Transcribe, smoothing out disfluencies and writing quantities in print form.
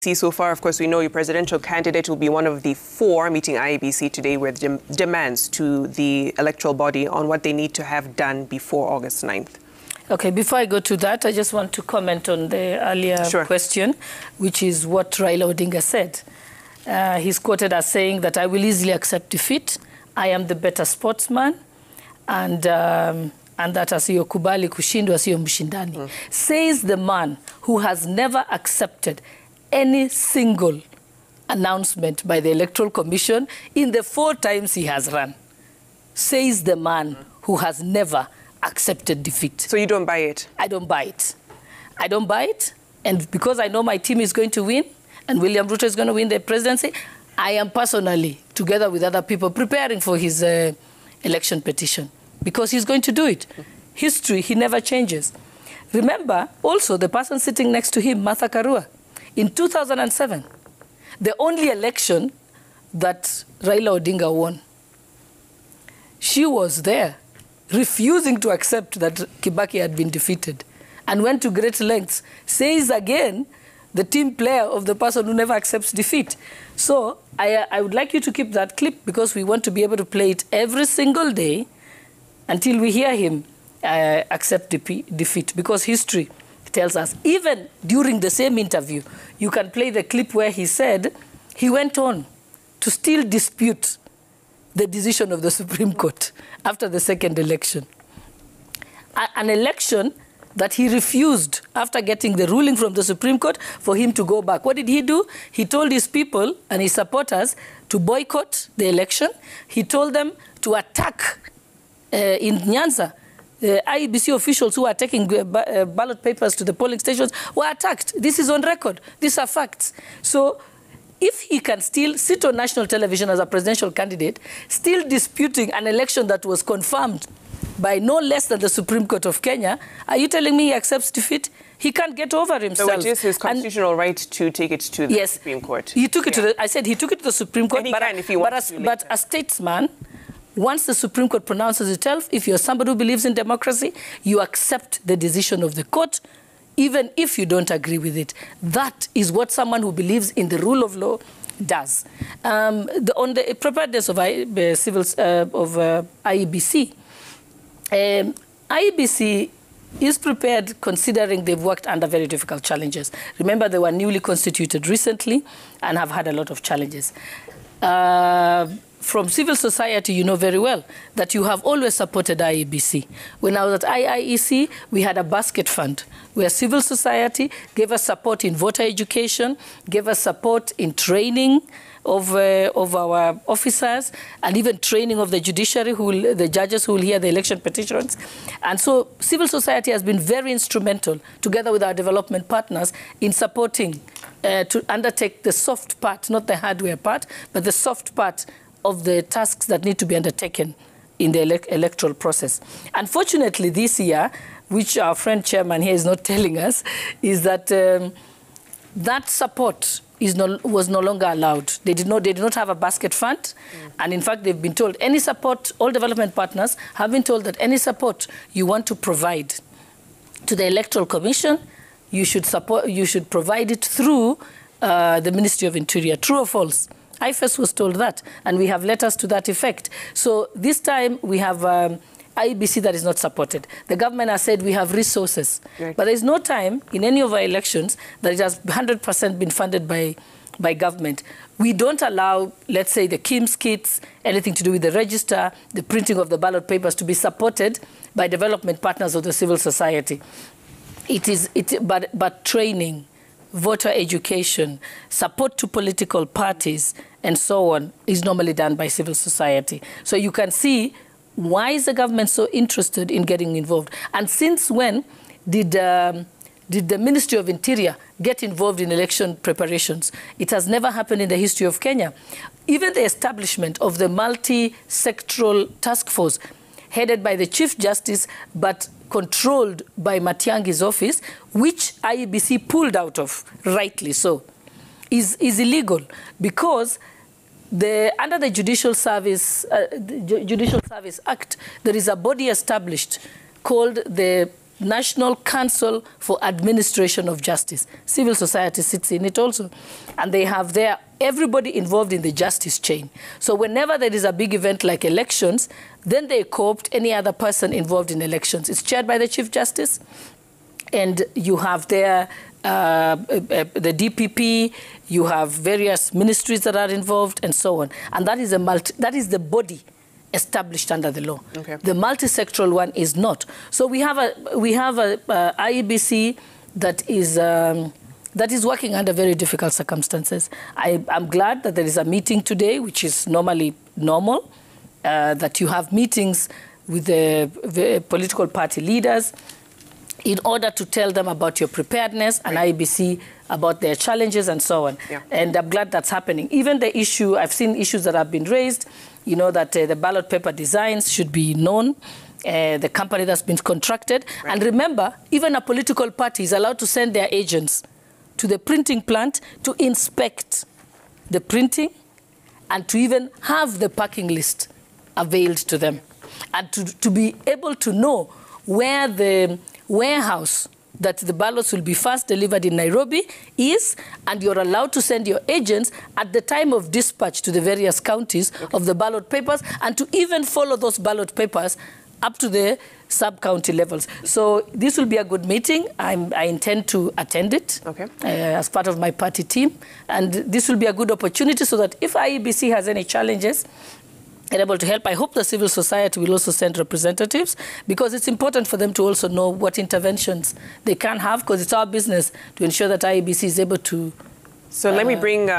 See, so far, of course, we know your presidential candidate will be one of the 4 meeting IEBC today with demands to the electoral body on what they need to have done before August 9th. Okay, before I go to that, I just want to comment on the earlier question, which is what Raila Odinga said. He's quoted as saying that I will easily accept defeat. I am the better sportsman, and that asiyokubali kushindwa siyo mshindani. Says the man who has never accepted any single announcement by the Electoral Commission in the 4 times he has run. Says the man who has never accepted defeat. So you don't buy it? I don't buy it. I don't buy it. And because I know my team is going to win, and William Ruto is going to win the presidency, I am personally, together with other people, preparing for his election petition. Because he's going to do it. History, he never changes. Remember, also, the person sitting next to him, Martha Karua, in 2007, the only election that Raila Odinga won, she was there, refusing to accept that Kibaki had been defeated, and went to great lengths, says again, the team player of the person who never accepts defeat. So I would like you to keep that clip, because we want to be able to play it every single day until we hear him accept defeat, because history tells us, even during the same interview, you can play the clip where he said he went on to still dispute the decision of the Supreme Court after the second election. An election that he refused, after getting the ruling from the Supreme Court, for him to go back. What did he do? He told his people and his supporters to boycott the election. He told them to attack in Nyanza. The IEBC officials who are taking ballot papers to the polling stations were attacked. This is on record. These are facts. So if he can still sit on national television as a presidential candidate, still disputing an election that was confirmed by no less than the Supreme Court of Kenya, are you telling me he accepts defeat? He can't get over himself. So it is his constitutional right to take it to the Supreme Court. He took it to the, I said he took it to the Supreme Court, but a statesman, once the Supreme Court pronounces itself, if you're somebody who believes in democracy, you accept the decision of the court, even if you don't agree with it. That is what someone who believes in the rule of law does. On the preparedness of IEBC, IEBC is prepared considering they've worked under very difficult challenges. Remember, they were newly constituted recently and have had a lot of challenges. From civil society, you know very well that you have always supported IEBC. When I was at IIEC, we had a basket fund where civil society gave us support in voter education, gave us support in training of our officers, and even training of the judiciary, the judges who will hear the election petitions. And so civil society has been very instrumental, together with our development partners, in supporting to undertake the soft part, not the hardware part, but the soft part of the tasks that need to be undertaken in the electoral process. Unfortunately, this year, which our friend chairman here is not telling us, is that that support was no longer allowed. They did not have a basket fund, and in fact, they've been told any support, all development partners have been told that any support you want to provide to the Electoral Commission, you should provide it through the Ministry of Interior. True or false? IFES was told that, and we have letters to that effect. So this time we have IEBC that is not supported. The government has said we have resources, but there is no time in any of our elections that it has 100% been funded by government. We don't allow, let's say, the KIMS kits, anything to do with the register, the printing of the ballot papers to be supported by development partners of the civil society. But training, voter education, support to political parties, and so on, is normally done by civil society. So you can see, why is the government so interested in getting involved? And since when did the Ministry of Interior get involved in election preparations? It has never happened in the history of Kenya. Even the establishment of the multi-sectoral task force, headed by the Chief Justice, but controlled by Matiangi's office, which IEBC pulled out of, rightly so, is illegal, because under the Judicial Service Act, there is a body established called the National Council for Administration of Justice. Civil society sits in it also. And they have there everybody involved in the justice chain. So whenever there is a big event like elections, then they co-opt any other person involved in elections. It's chaired by the Chief Justice. And you have there the DPP, you have various ministries that are involved, and so on. And that is the body established under the law. Okay. The multi-sectoral one is not. So we have a IEBC that is working under very difficult circumstances. I'm glad that there is a meeting today, which is normally normal, that you have meetings with the political party leaders in order to tell them about your preparedness and IEBC about their challenges and so on. Yeah. And I'm glad that's happening. Even the issue, I've seen issues that have been raised, you know, that the ballot paper designs should be known, the company that's been contracted. Right. And remember, even a political party is allowed to send their agents to the printing plant to inspect the printing and to even have the packing list availed to them. And to be able to know where the warehouse that the ballots will be first delivered in Nairobi is, and you're allowed to send your agents at the time of dispatch to the various counties of the ballot papers, and to even follow those ballot papers up to the sub-county levels. So this will be a good meeting. I intend to attend it as part of my party team, and this will be a good opportunity so that if IEBC has any challenges, and able to help. I hope the civil society will also send representatives, because it's important for them to also know what interventions they can have, because it's our business to ensure that IEBC is able to... So let me bring